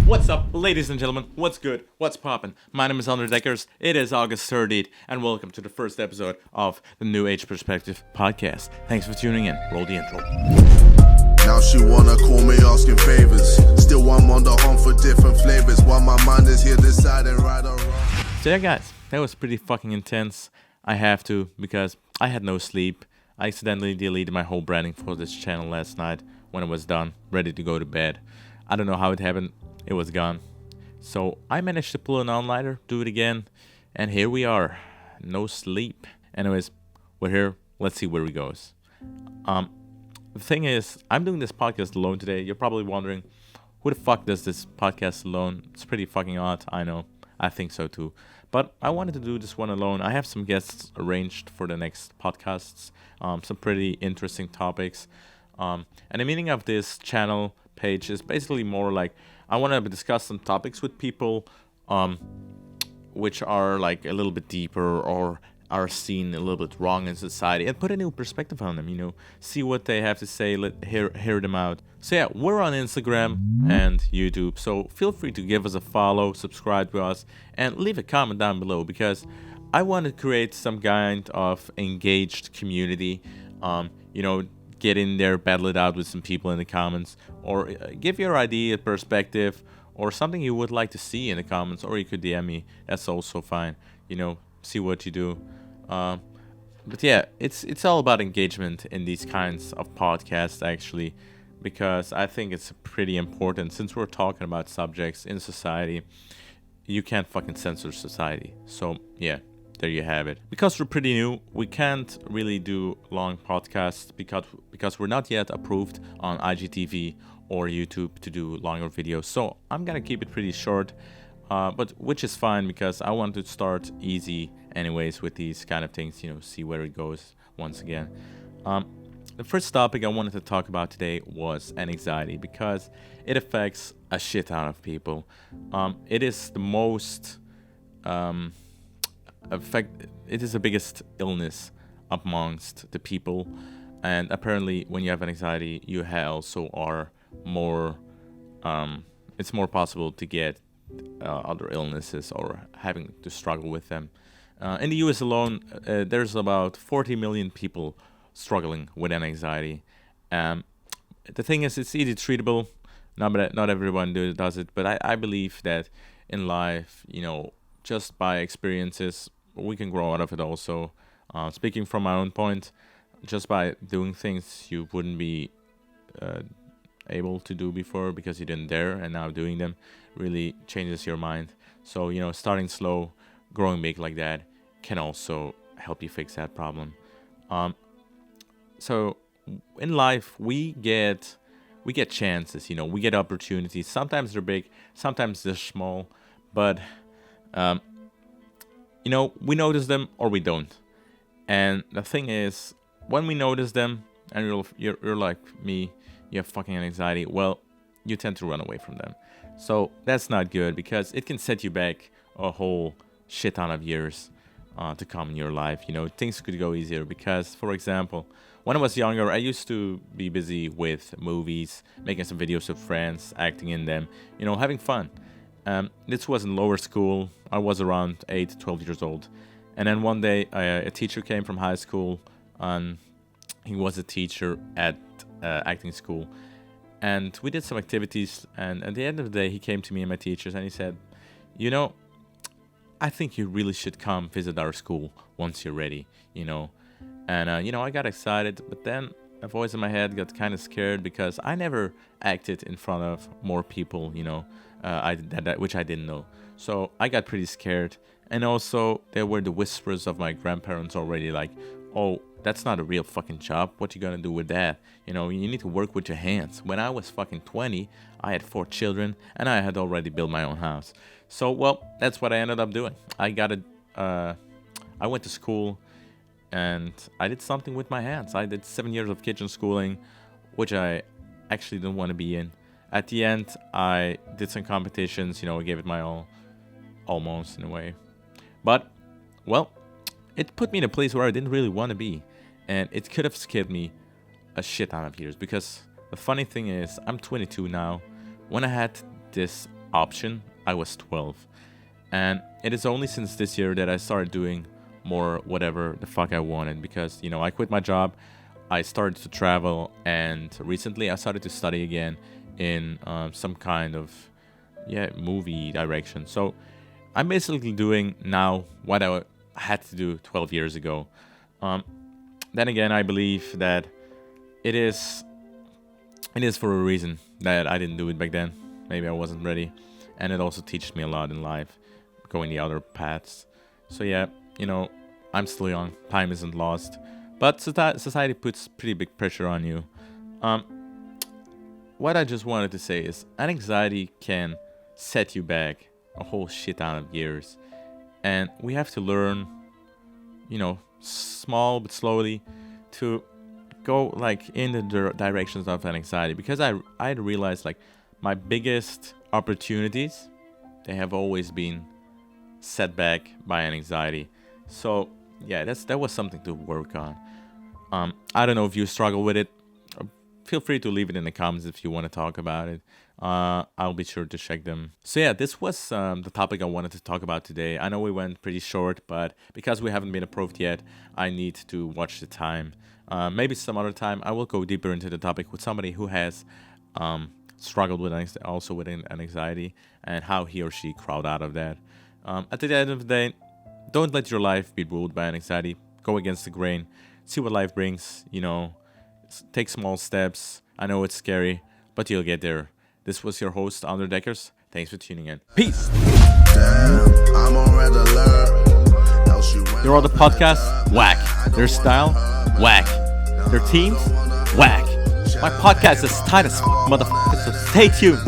What's up, ladies and gentlemen? What's good? What's poppin'? My name is Andre Deckers. It is August 30th, and welcome to the first episode of the New Age Perspective podcast. Thanks for tuning in. Roll the intro. Now she wanna call me asking favors. Still I'm on the hunt for different flavors. While my mind is here deciding right or wrong. So yeah, guys, that was pretty fucking intense. I have to, because I had no sleep. I accidentally deleted my whole branding for this channel last night when it was done, ready to go to bed. I don't know how it happened. It was gone. So I managed to pull an all-nighter, do it again, and here we are. No sleep. Anyways, we're here. Let's see where it goes. The thing is, I'm doing this podcast alone today. You're probably wondering, who the fuck does this podcast alone? It's pretty fucking odd, I know. I think so too. But I wanted to do this one alone. I have some guests arranged for the next podcasts. Some pretty interesting topics. And the meaning of this channel page is basically more like I want to discuss some topics with people which are like a little bit deeper or are seen a little bit wrong in society and put a new perspective on them, see what they have to say, hear them out. So yeah, we're on Instagram and YouTube, so feel free to give us a follow, subscribe to us, and leave a comment down below because I want to create some kind of engaged community, get in there, battle it out with some people in the comments, or give your idea, perspective, or something you would like to see in the comments, or you could DM me. That's also fine. See what you do. But yeah, it's all about engagement in these kinds of podcasts, actually, because I think it's pretty important. Since we're talking about subjects in society, you can't fucking censor society. So yeah. There you have it. Because we're pretty new, we can't really do long podcasts because we're not yet approved on IGTV or YouTube to do longer videos. So I'm gonna keep it pretty short, but which is fine because I want to start easy anyways with these kind of things, see where it goes once again. The first topic I wanted to talk about today was anxiety because it affects a shit ton of people. It is the most... it is the biggest illness amongst the people, and apparently when you have anxiety you also are more it's more possible to get other illnesses or having to struggle with them. In the US alone, there's about 40 million people struggling with anxiety. The thing is, it's easy treatable. Not everyone does it, but I believe that in life, just by experiences, we can grow out of it also. Speaking from my own point, just by doing things you wouldn't be able to do before because you didn't dare, and now doing them really changes your mind. So, starting slow, growing big like that can also help you fix that problem. So in life, we get chances, we get opportunities. Sometimes they're big, sometimes they're small, but we notice them or we don't. And the thing is, when we notice them, and you're like me, you have fucking anxiety, well, you tend to run away from them. So that's not good because it can set you back a whole shit ton of years to come in your life. Things could go easier because, for example, when I was younger, I used to be busy with movies, making some videos with friends, acting in them, having fun. This was in lower school. I was around 8 to 12 years old. And then one day, a teacher came from high school, and he was a teacher at acting school. And we did some activities, and at the end of the day, he came to me and my teachers, and he said, I think you really should come visit our school once you're ready, And, I got excited, but then a voice in my head got kind of scared because I never acted in front of more people, which I didn't know. So I got pretty scared. And also, there were the whispers of my grandparents already like, oh, that's not a real fucking job. What you gonna do with that? You need to work with your hands. When I was fucking 20, I had 4 children, and I had already built my own house. So, well, that's what I ended up doing. I went to school, and I did something with my hands. I did 7 years of kitchen schooling, which I actually didn't want to be in. At the end, I did some competitions, I gave it my all, almost in a way. But, well, it put me in a place where I didn't really want to be. And it could have scared me a shit ton of years. Because the funny thing is, I'm 22 now. When I had this option, I was 12. And it is only since this year that I started doing more whatever the fuck I wanted, because, you know, I quit my job, I started to travel, and recently I started to study again in some kind of movie direction. So I'm basically doing now what I had to do 12 years ago. Then again, I believe that it is for a reason that I didn't do it back then. Maybe I wasn't ready, and it also teaches me a lot in life, going the other paths. So yeah, you know, I'm still young, time isn't lost, but society puts pretty big pressure on you. What I just wanted to say is, anxiety can set you back a whole shit ton of years, and we have to learn, you know, small but slowly, to go like in the directions of an anxiety. Because I realized, like, my biggest opportunities, they have always been set back by an anxiety. So yeah, that was something to work on. I don't know if you struggle with it. Feel free to leave it in the comments if you want to talk about it. I'll be sure to check them. So yeah, this was the topic I wanted to talk about today. I know we went pretty short, but because we haven't been approved yet, I need to watch the time. Maybe some other time I will go deeper into the topic with somebody who has struggled with also with an anxiety, and how he or she crawled out of that. At the end of the day, don't let your life be ruled by an anxiety. Go against the grain. See what life brings, you know. Take small steps. I know it's scary, but you'll get there. This was your host, Underdeckers. Thanks for tuning in. Peace. Your other podcast, whack. Their style, whack. Their teams, whack. My podcast is tight as motherfucker, so stay tuned.